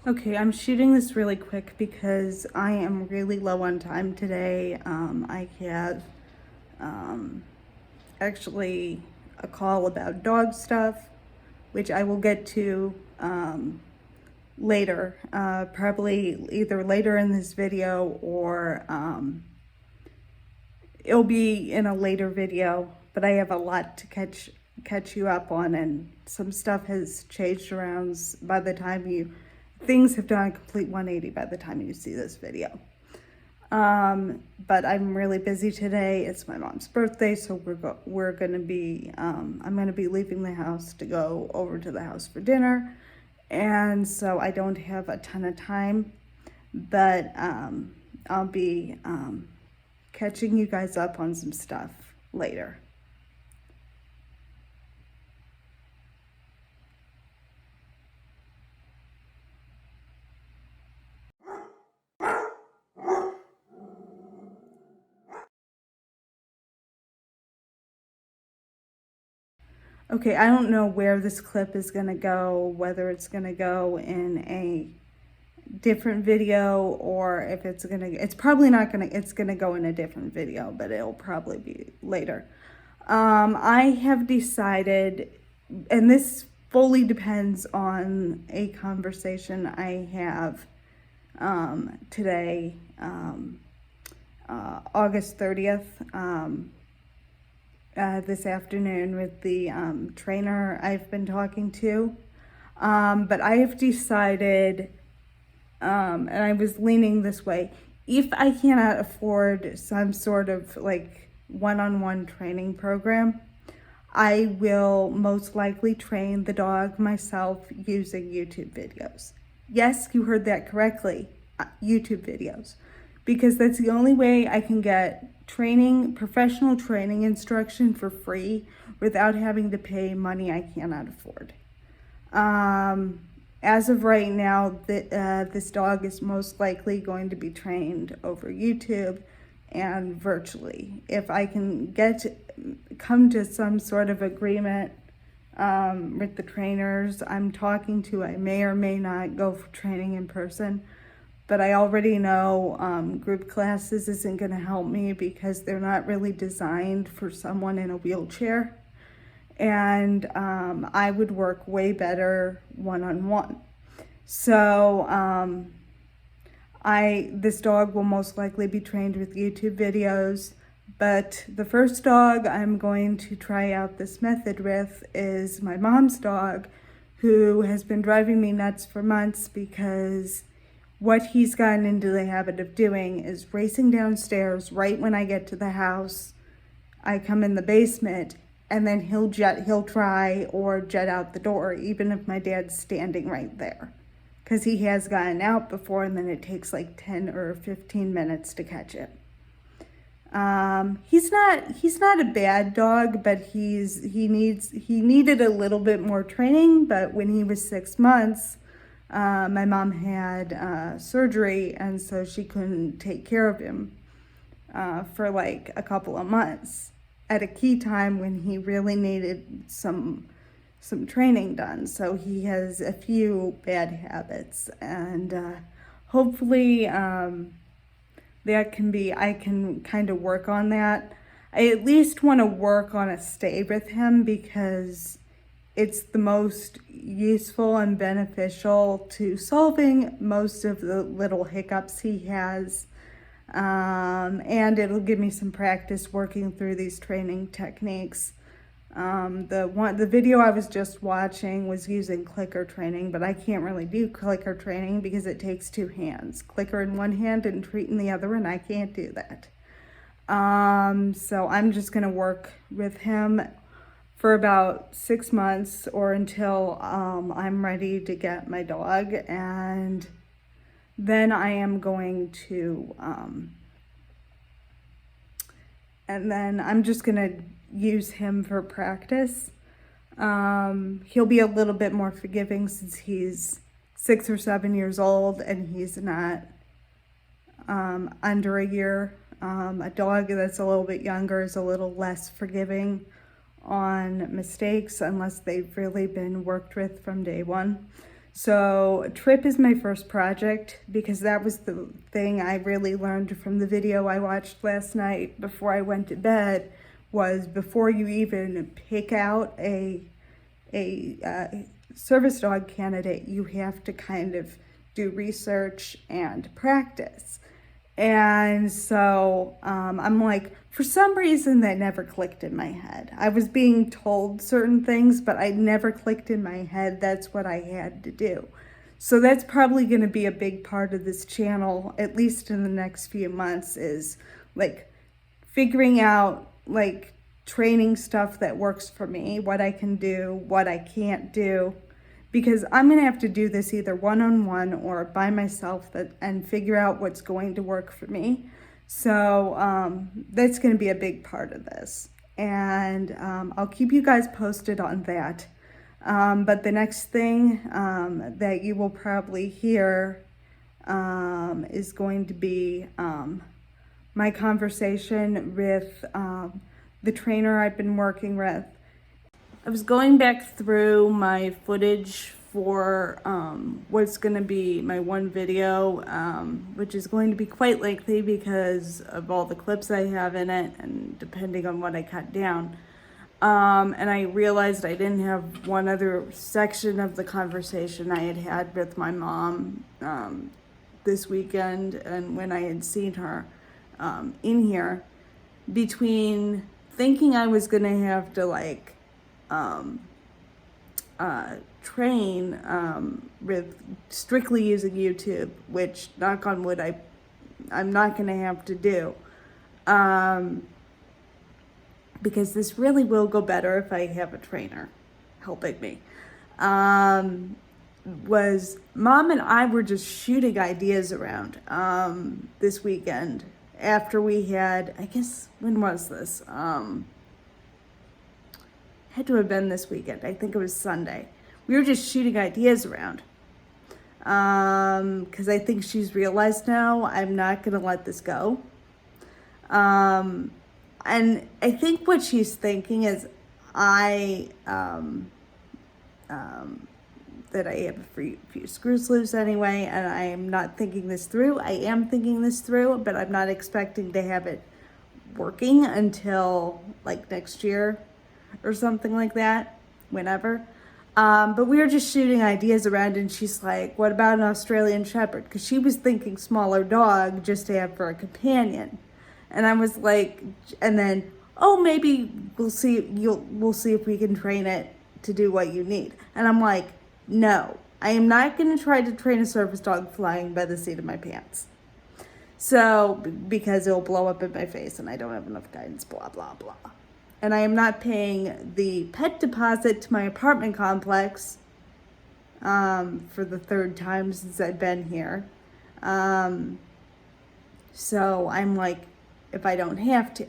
Okay, I'm shooting this really quick because I am really low on time today. I have actually a call about dog stuff, which I will get to later, probably either later in this video or it'll be in a later video. But I have a lot to catch you up on, and some stuff has changed around by the time things have done a complete 180 by the time you see this video. But I'm really busy today. It's my mom's birthday, so we're gonna be I'm gonna be leaving the house to go over to the house for dinner, and so I don't have a ton of time. But I'll be catching you guys up on some stuff later. Okay, I don't know where this clip is gonna go, whether it's gonna go in a different video or if it's probably not gonna, it's gonna go in a different video, but it'll probably be later. I have decided, and this fully depends on a conversation I have today, August 30th, this afternoon with the trainer I've been talking to. But I have decided, and I was leaning this way, if I cannot afford some sort of like one-on-one training program, I will most likely train the dog myself using YouTube videos. Yes, you heard that correctly, YouTube videos, because that's the only way I can get professional training instruction for free without having to pay money I cannot afford. As of right now, this dog is most likely going to be trained over YouTube and virtually. If I can come to some sort of agreement with the trainers I'm talking to, I may or may not go for training in person. But I already know group classes isn't going to help me because they're not really designed for someone in a wheelchair. And I would work way better one-on-one. So this dog will most likely be trained with YouTube videos, but the first dog I'm going to try out this method with is my mom's dog, who has been driving me nuts for months because what he's gotten into the habit of doing is racing downstairs right when I get to the house. I come in the basement, and then he'll try or jet out the door, even if my dad's standing right there. Because he has gotten out before, and then it takes like 10 or 15 minutes to catch it. He's not a bad dog, but he needed a little bit more training. But when he was 6 months, my mom had surgery, and so she couldn't take care of him for like a couple of months at a key time when he really needed some training done. So he has a few bad habits, and hopefully I can kind of work on that. I at least want to work on a stay with him because it's the most useful and beneficial to solving most of the little hiccups he has. And it'll give me some practice working through these training techniques. The video I was just watching was using clicker training, but I can't really do clicker training because it takes two hands. Clicker in one hand and treat in the other, and I can't do that. So I'm just gonna work with him for about 6 months or until I'm ready to get my dog, and then I am going to and then I'm just gonna use him for practice. He'll be a little bit more forgiving since he's 6 or 7 years old and he's not under a year. A dog that's a little bit younger is a little less forgiving on mistakes unless they've really been worked with from day one. So Trip is my first project because that was the thing I really learned from the video I watched last night before I went to bed, was before you even pick out a service dog candidate, you have to kind of do research and practice. And so I'm like, for some reason that never clicked in my head. I was being told certain things, but I never clicked in my head that's what I had to do. So that's probably going to be a big part of this channel, at least in the next few months, is like figuring out like training stuff that works for me, what I can do, what I can't do, because I'm going to have to do this either one-on-one or by myself and figure out what's going to work for me. So that's going to be a big part of this. And I'll keep you guys posted on that. But the next thing that you will probably hear is going to be my conversation with the trainer I've been working with. I was going back through my footage for what's going to be my one video, which is going to be quite lengthy because of all the clips I have in it and depending on what I cut down. And I realized I didn't have one other section of the conversation I had had with my mom this weekend and when I had seen her in here, between thinking I was going to have to like train with strictly using YouTube, which, knock on wood, I'm not going to have to do, because this really will go better if I have a trainer helping me. Was Mom and I were just shooting ideas around this weekend after we had, I guess, when was this? Had to have been this weekend. I think it was Sunday. We were just shooting ideas around. Because I think she's realized now I'm not going to let this go. And I think what she's thinking is that I have a few screws loose anyway, and I am not thinking this through. I am thinking this through, but I'm not expecting to have it working until like next year or something like that, whenever. But we were just shooting ideas around, and she's like, what about an Australian Shepherd? Because she was thinking smaller dog just to have for a companion. And I was like, and then, oh, maybe we'll see if we can train it to do what you need. And I'm like, no, I am not going to try to train a service dog flying by the seat of my pants. So, because it'll blow up in my face and I don't have enough guidance, blah, blah, blah. And I am not paying the pet deposit to my apartment complex for the third time since I've been here. So I'm like, if I don't have to.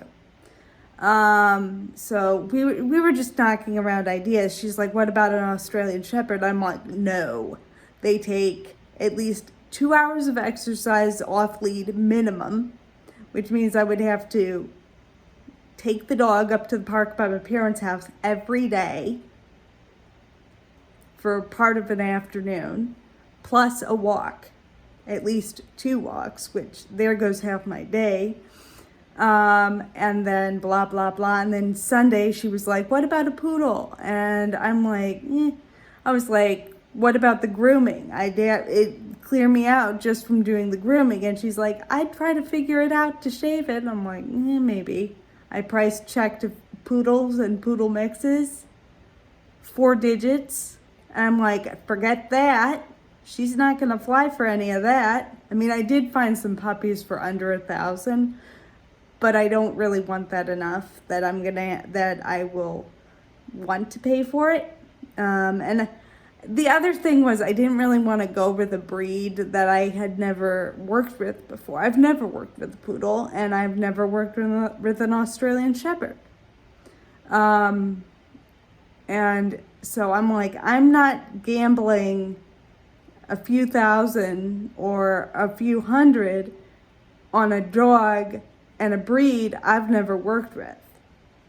So we were just knocking around ideas. She's like, what about an Australian Shepherd? I'm like, no. They take at least 2 hours of exercise off lead minimum, which means I would have to take the dog up to the park by my parents' house every day for part of an afternoon, plus a walk, at least 2 walks, which there goes half my day. And then blah, blah, blah. And then Sunday she was like, what about a poodle? And I'm like, I was like, what about the grooming? It cleared me out just from doing the grooming. And she's like, I'd try to figure it out to shave it. And I'm like, maybe. I price checked poodles and poodle mixes, 4 digits. And I'm like, forget that. She's not going to fly for any of that. I mean, I did find some puppies for under $1,000, but I don't really want that enough that I will want to pay for it. And the other thing was I didn't really want to go with a breed that I had never worked with before. I've never worked with a poodle, and I've never worked with an Australian Shepherd. And so I'm like, I'm not gambling a few thousand or a few hundred on a dog and a breed I've never worked with.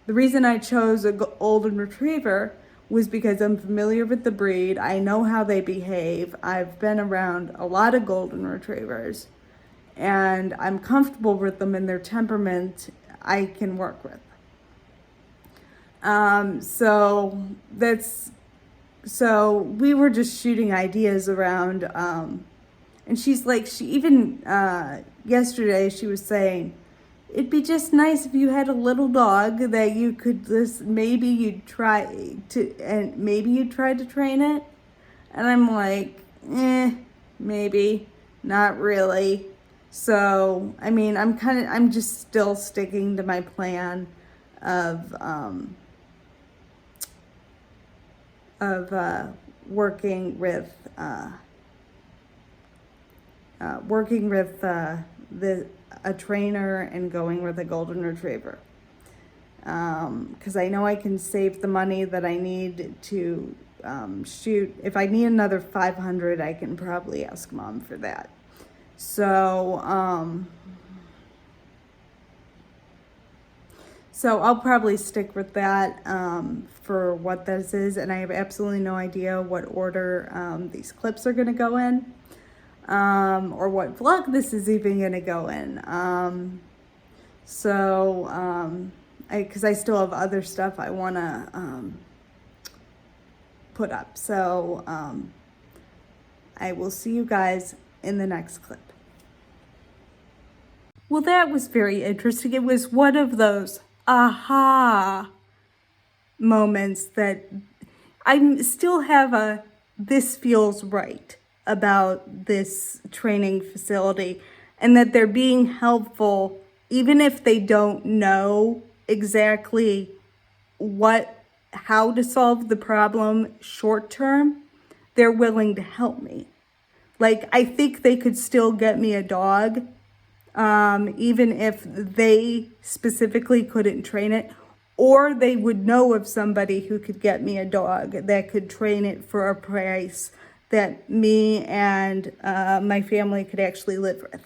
The reason I chose a golden retriever was because I'm familiar with the breed. I know how they behave. I've been around a lot of golden retrievers, and I'm comfortable with them, and their temperament I can work with. So we were just shooting ideas around, and she's like, she even, yesterday she was saying, it'd be just nice if you had a little dog that you could just, maybe you'd try to train it. And I'm like, maybe, not really. So, I mean, I'm just still sticking to my plan of working with a trainer and going with a golden retriever, because I know I can save the money that I need to shoot. If I need another 500, I can probably ask Mom for that. So I'll probably stick with that for what this is, and I have absolutely no idea what order these clips are going to go in, or what vlog this is even going to go in. Because I still have other stuff I want to put up. So I will see you guys in the next clip. Well, that was very interesting. It was one of those aha moments that I still have this feels right about this training facility, and that they're being helpful even if they don't know exactly how to solve the problem short term. They're willing to help me. Like, I think they could still get me a dog, even if they specifically couldn't train it, or they would know of somebody who could get me a dog that could train it for a price that me and my family could actually live with.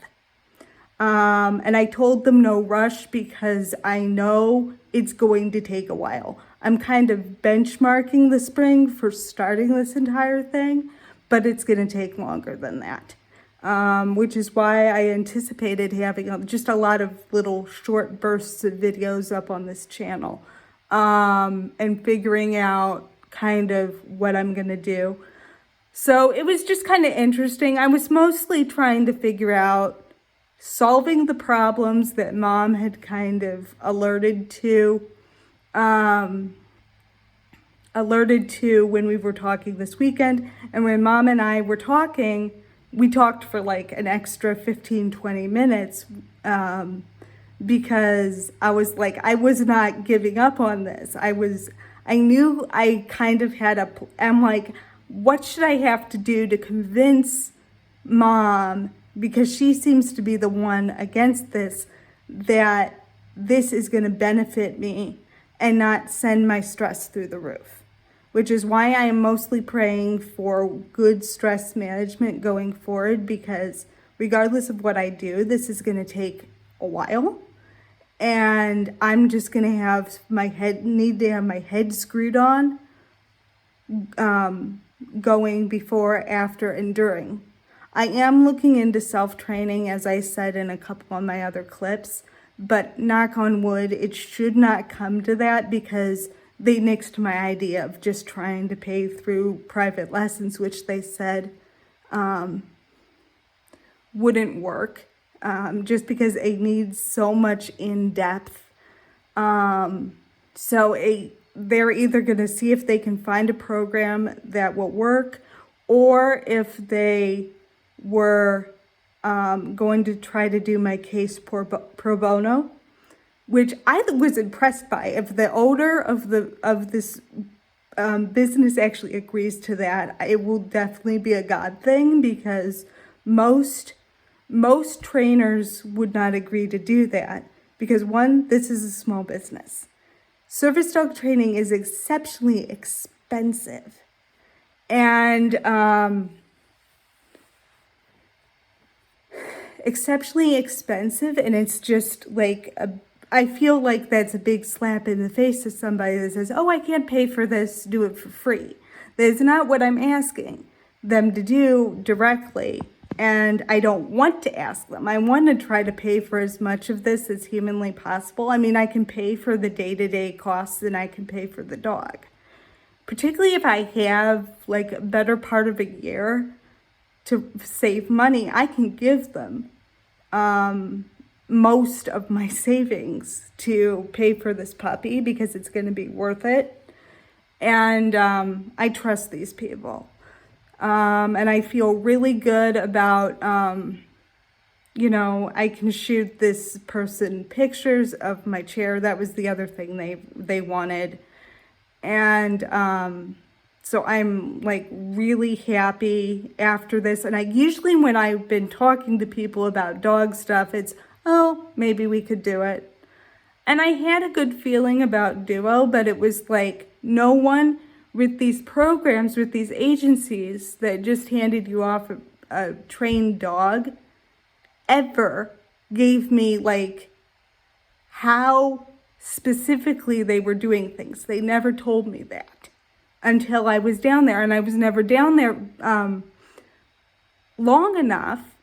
And I told them no rush, because I know it's going to take a while. I'm kind of benchmarking the spring for starting this entire thing, but it's going to take longer than that. Which is why I anticipated having just a lot of little short bursts of videos up on this channel, and figuring out kind of what I'm going to do. So it was just kind of interesting. I was mostly trying to figure out solving the problems that Mom had kind of alerted to when we were talking this weekend. And when Mom and I were talking, we talked for like an extra 15-20 minutes, because I was like, I was not giving up on this. I knew I kind of I'm like, what should I have to do to convince Mom, because she seems to be the one against this, that this is going to benefit me and not send my stress through the roof. Which is why I am mostly praying for good stress management going forward, because regardless of what I do, this is going to take a while. And I'm just going to have my head screwed on, going before, after, and during. I am looking into self-training, as I said in a couple of my other clips, but knock on wood, it should not come to that, because they nixed my idea of just trying to pay through private lessons, which they said wouldn't work, just because it needs so much in-depth. They're either going to see if they can find a program that will work, or if they were going to try to do my case pro bono, which I was impressed by. If the owner of this business actually agrees to that, it will definitely be a God thing, because most trainers would not agree to do that, because one, this is a small business. Service dog training is exceptionally expensive, and and it's just like I feel like that's a big slap in the face to somebody that says, oh, I can't pay for this, do it for free. That's not what I'm asking them to do directly. And I don't want to ask them. I want to try to pay for as much of this as humanly possible. I mean, I can pay for the day-to-day costs and I can pay for the dog. Particularly if I have like a better part of a year to save money, I can give them most of my savings to pay for this puppy because it's going to be worth it. And I trust these people. And I feel really good about, you know, I can shoot this person pictures of my chair. That was the other thing they wanted. And so I'm like really happy after this. And I usually, when I've been talking to people about dog stuff, it's, oh, maybe we could do it. And I had a good feeling about Duo, but it was like no one with these programs, with these agencies that just handed you off a trained dog, ever gave me like how specifically they were doing things. They never told me that until I was down there, and I was never down there long enough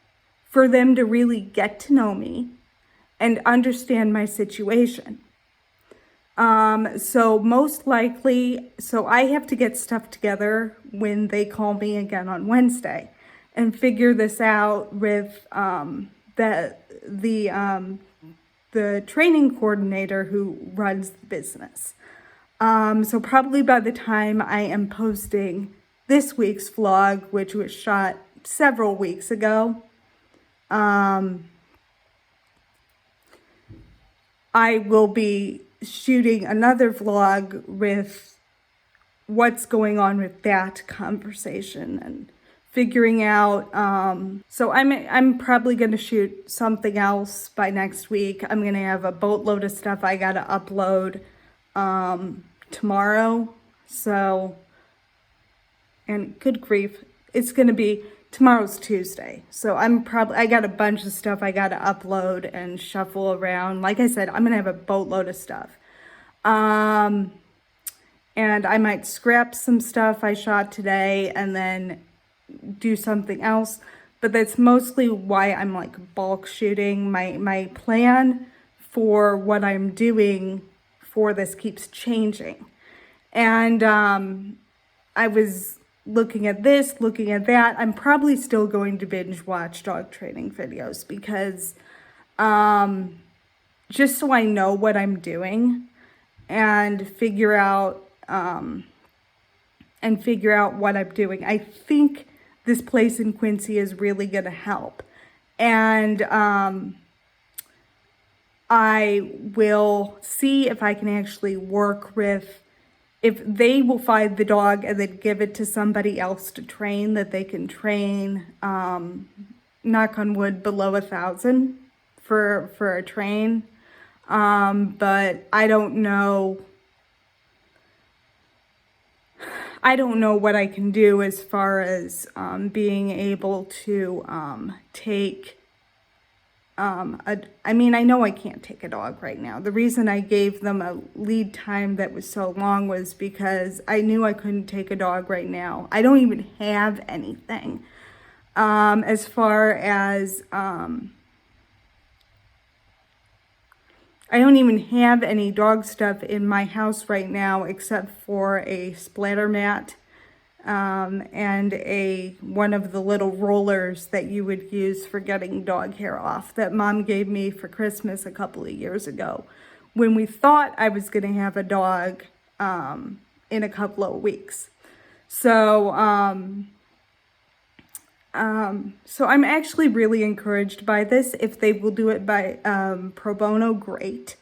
for them to really get to know me and understand my situation. So most likely, so I have to get stuff together when they call me again on Wednesday and figure this out with the training coordinator who runs the business. So probably by the time I am posting this week's vlog, which was shot several weeks ago, I will be shooting another vlog with what's going on with that conversation and figuring out, so I'm probably going to shoot something else by next week. I'm going to have a boatload of stuff I got to upload tomorrow. So, and good grief, it's going to be, tomorrow's Tuesday. So I got a bunch of stuff I got to upload and shuffle around. Like I said, I'm going to have a boatload of stuff. And I might scrap some stuff I shot today and then do something else. But that's mostly why I'm like bulk shooting. My plan for what I'm doing for this keeps changing. And I was looking at this, looking at that. I'm probably still going to binge watch dog training videos because just so I know what I'm doing and figure out what I'm doing. I think this place in Quincy is really going to help. And I will see if I can actually work with, if they will find the dog and then give it to somebody else to train, that they can train, knock on wood, below 1,000 for a train. But I don't know what I can do as far as being able to take I mean, I know I can't take a dog right now. The reason I gave them a lead time that was so long was because I knew I couldn't take a dog right now. I don't even have anything. As far as, I don't even have any dog stuff in my house right now except for a splatter mat. And one of the little rollers that you would use for getting dog hair off that Mom gave me for Christmas a couple of years ago when we thought I was going to have a dog in a couple of weeks. So so I'm actually really encouraged by this. If they will do it by pro bono, great.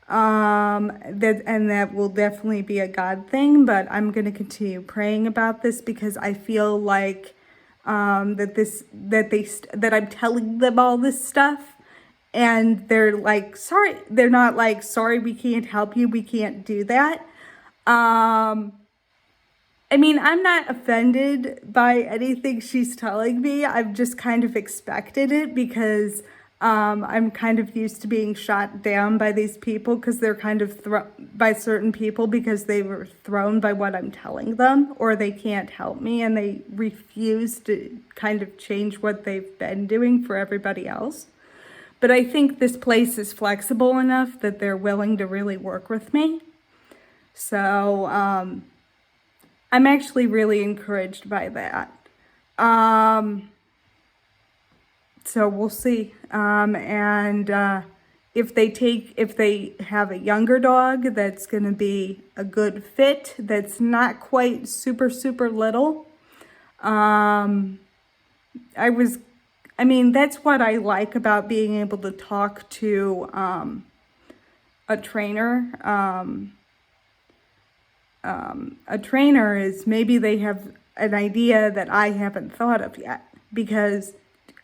That will definitely be a God thing, but I'm going to continue praying about this because I feel like that I'm telling them all this stuff and they're like, sorry, they're not like, sorry, we can't help you, we can't do that. I mean, I'm not offended by anything she's telling me. I've just kind of expected it because I'm kind of used to being shot down by these people because they're kind of by certain people because they were thrown by what I'm telling them, or they can't help me and they refuse to kind of change what they've been doing for everybody else. But I think this place is flexible enough that they're willing to really work with me. So I'm actually really encouraged by that. So we'll see. If they have a younger dog that's going to be a good fit, that's not quite super, super little. That's what I like about being able to talk to a trainer. A trainer is maybe they have an idea that I haven't thought of yet, because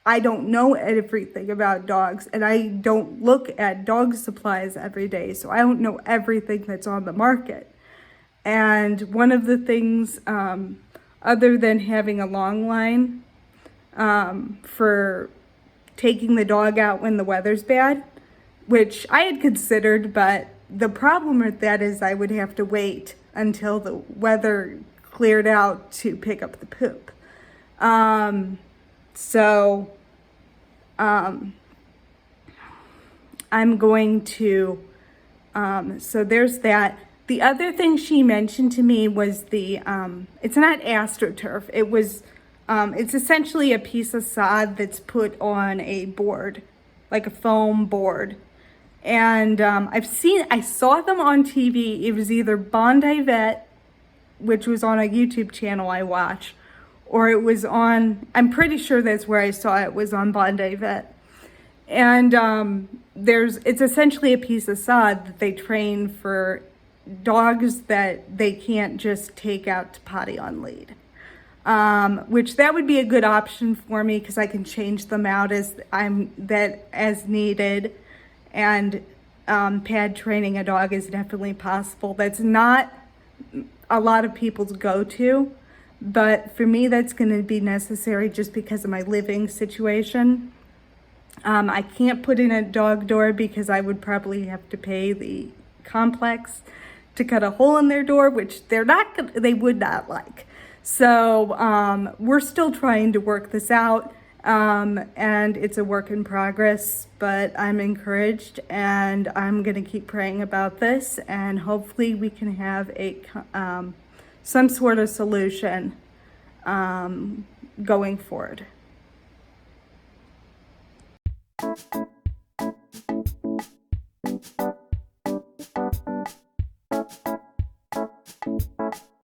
I don't know everything about dogs and I don't look at dog supplies every day. So I don't know everything that's on the market. And one of the things, other than having a long line for taking the dog out when the weather's bad, which I had considered, but the problem with that is I would have to wait until the weather cleared out to pick up the poop. I'm going to, so there's that. The other thing she mentioned to me was it's not AstroTurf. It was, it's essentially a piece of sod that's put on a board, like a foam board. And I saw them on TV. It was either Bondi Vet, which was on a YouTube channel I watch, or it was on, I'm pretty sure that's where I saw it, was on Bondi Vet. And it's essentially a piece of sod that they train for dogs that they can't just take out to potty on lead. Which that would be a good option for me because I can change them out as needed. And pad training a dog is definitely possible. That's not a lot of people's go-to, but for me that's going to be necessary just because of my living situation. I can't put in a dog door because I would probably have to pay the complex to cut a hole in their door, which they would not like. So we're still trying to work this out, and it's a work in progress, but I'm encouraged and I'm going to keep praying about this, and hopefully we can have some sort of solution going forward.